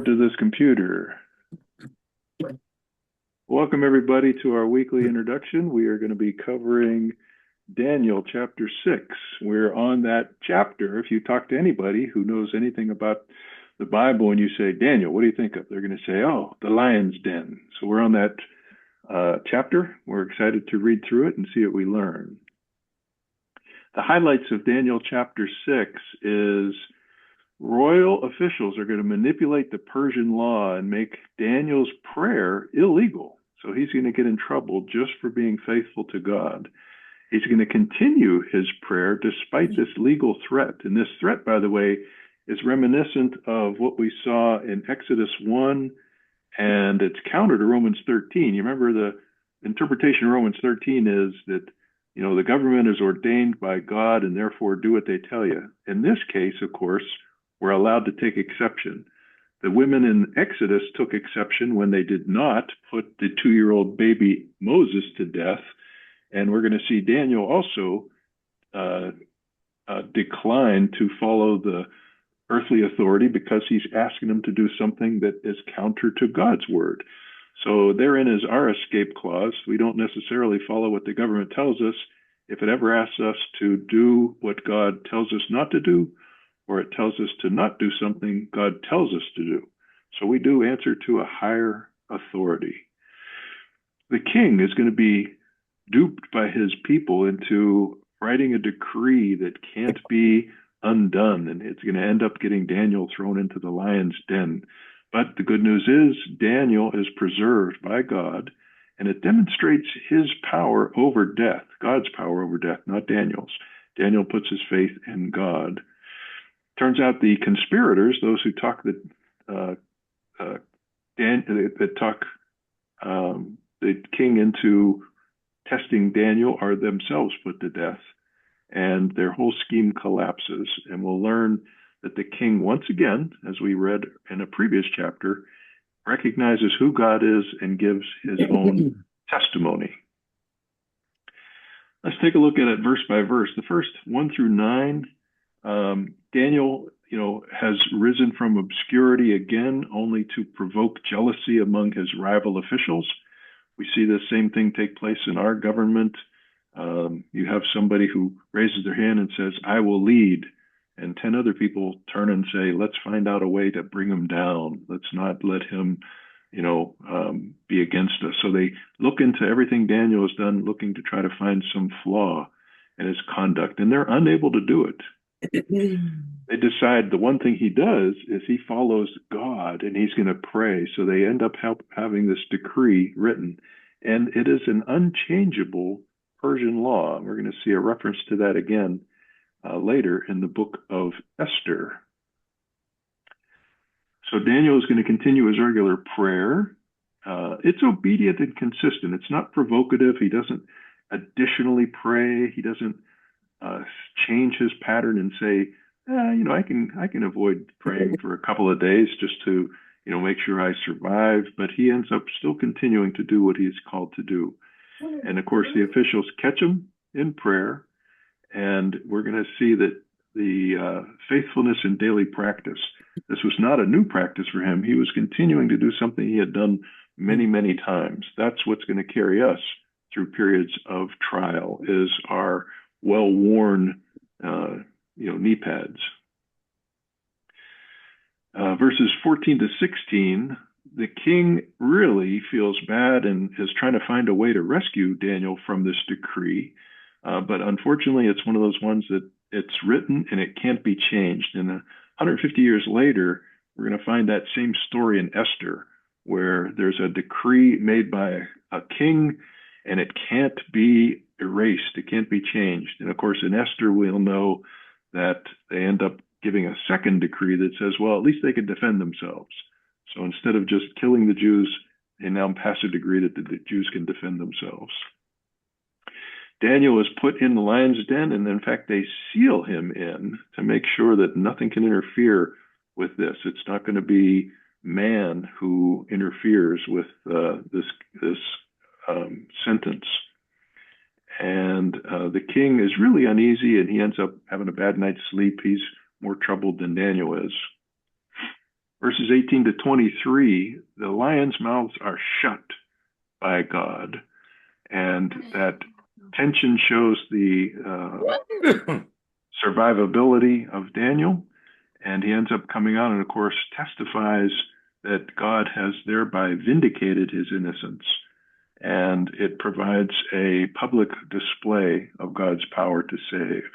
To this computer. Welcome everybody to our weekly introduction. We are going to be covering Daniel chapter 6. We're on that chapter. If you talk to anybody who knows anything about the Bible and you say, Daniel, what do you think of? They're going to say, oh, the lion's den. So we're on that chapter. We're excited to read through it and see what we learn. The highlights of Daniel chapter 6 is royal officials are going to manipulate the Persian law and make Daniel's prayer illegal. So he's going to get in trouble just for being faithful to God. He's going to continue his prayer despite this legal threat. And this threat, by the way, is reminiscent of what we saw in Exodus 1, and it's counter to Romans 13. You remember the interpretation of Romans 13 is that, the government is ordained by God and therefore do what they tell you. In this case, of course, we're allowed to take exception. The women in Exodus took exception when they did not put the 2-year-old baby Moses to death. And we're going to see Daniel also decline to follow the earthly authority because he's asking them to do something that is counter to God's word. So therein is our escape clause. We don't necessarily follow what the government tells us. If it ever asks us to do what God tells us not to do, or it tells us to not do something God tells us to do. So we do answer to a higher authority. The king is going to be duped by his people into writing a decree that can't be undone, and it's going to end up getting Daniel thrown into the lion's den. But the good news is Daniel is preserved by God, and it demonstrates his power over death, God's power over death, not Daniel's. Daniel puts his faith in God. Turns out the conspirators, those who talk the king into testing Daniel, are themselves put to death, and their whole scheme collapses. And we'll learn that the king, once again, as we read in a previous chapter, recognizes who God is and gives his own testimony. Let's take a look at it verse by verse. The first 1 through 9. Daniel, has risen from obscurity again, only to provoke jealousy among his rival officials. We see the same thing take place in our government. You have somebody who raises their hand and says, I will lead. And 10 other people turn and say, let's find out a way to bring him down. Let's not let him, be against us. So they look into everything Daniel has done, looking to try to find some flaw in his conduct, and they're unable to do it. They decide the one thing he does is he follows God and he's going to pray. So they end up having this decree written, and it is an unchangeable Persian law. We're going to see a reference to that again later in the book of Esther. So Daniel is going to continue his regular prayer. It's obedient and consistent. It's not provocative. He doesn't additionally pray. He doesn't change his pattern and say, I can avoid praying for a couple of days just to, make sure I survive. But he ends up still continuing to do what he is called to do. And of course, the officials catch him in prayer. And we're going to see that the faithfulness in daily practice, this was not a new practice for him. He was continuing to do something he had done many, many times. That's what's going to carry us through periods of trial, is our well-worn, knee pads. Verses 14 to 16, the king really feels bad and is trying to find a way to rescue Daniel from this decree. But unfortunately, it's one of those ones that it's written and it can't be changed. And 150 years later, we're going to find that same story in Esther, where there's a decree made by a king and it can't be erased. It can't be changed. And of course, in Esther, we'll know that they end up giving a second decree that says, well, at least they can defend themselves. So instead of just killing the Jews, they now pass a decree that the Jews can defend themselves. Daniel is put in the lion's den, and in fact, they seal him in to make sure that nothing can interfere with this. It's not going to be man who interferes with this sentence. And the king is really uneasy, and he ends up having a bad night's sleep. He's more troubled than Daniel is. Verses 18 to 23, the lions' mouths are shut by God. And that tension shows the survivability of Daniel. And he ends up coming out and, of course, testifies that God has thereby vindicated his innocence. And it provides a public display of God's power to save.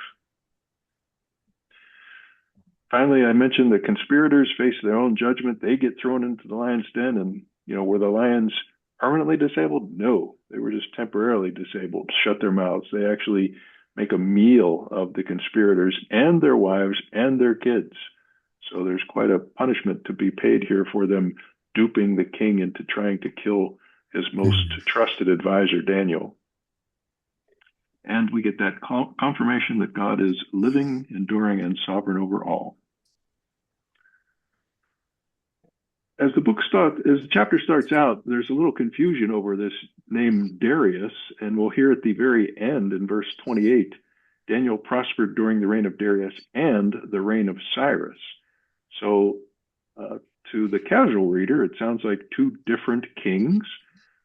Finally, I mentioned the conspirators face their own judgment. They get thrown into the lion's den, and were the lions permanently disabled? No, they were just temporarily disabled, shut their mouths. They actually make a meal of the conspirators and their wives and their kids. So there's quite a punishment to be paid here for them duping the king into trying to kill his most trusted advisor, Daniel. And we get that confirmation that God is living, enduring, and sovereign over all. As the chapter starts out, there's a little confusion over this name Darius, and we'll hear at the very end in verse 28, Daniel prospered during the reign of Darius and the reign of Cyrus. So to the casual reader, it sounds like two different kings.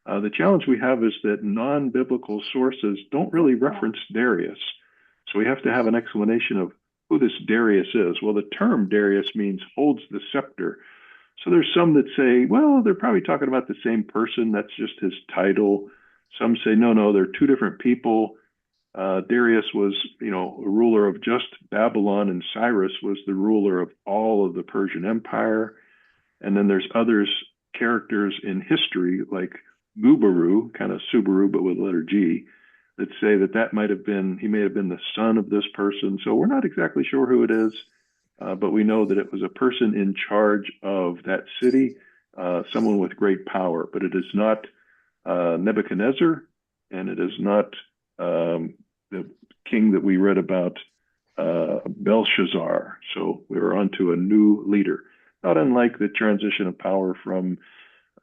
The challenge we have is that non-biblical sources don't really reference Darius. So we have to have an explanation of who this Darius is. Well, the term Darius means holds the scepter. So there's some that say, well, they're probably talking about the same person. That's just his title. Some say, no, they're two different people. Darius was, a ruler of just Babylon, and Cyrus was the ruler of all of the Persian Empire. And then there's characters in history like Gubaru, kind of Subaru, but with the letter G, that say he may have been the son of this person. So we're not exactly sure who it is, but we know that it was a person in charge of that city, someone with great power. But it is not Nebuchadnezzar, and it is not the king that we read about, Belshazzar. So we were onto a new leader, not unlike the transition of power from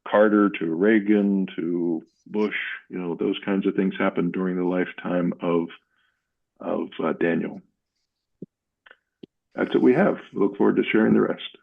Carter to Reagan to Bush. Those kinds of things happened during the lifetime of Daniel. That's what we have. Look forward to sharing the rest.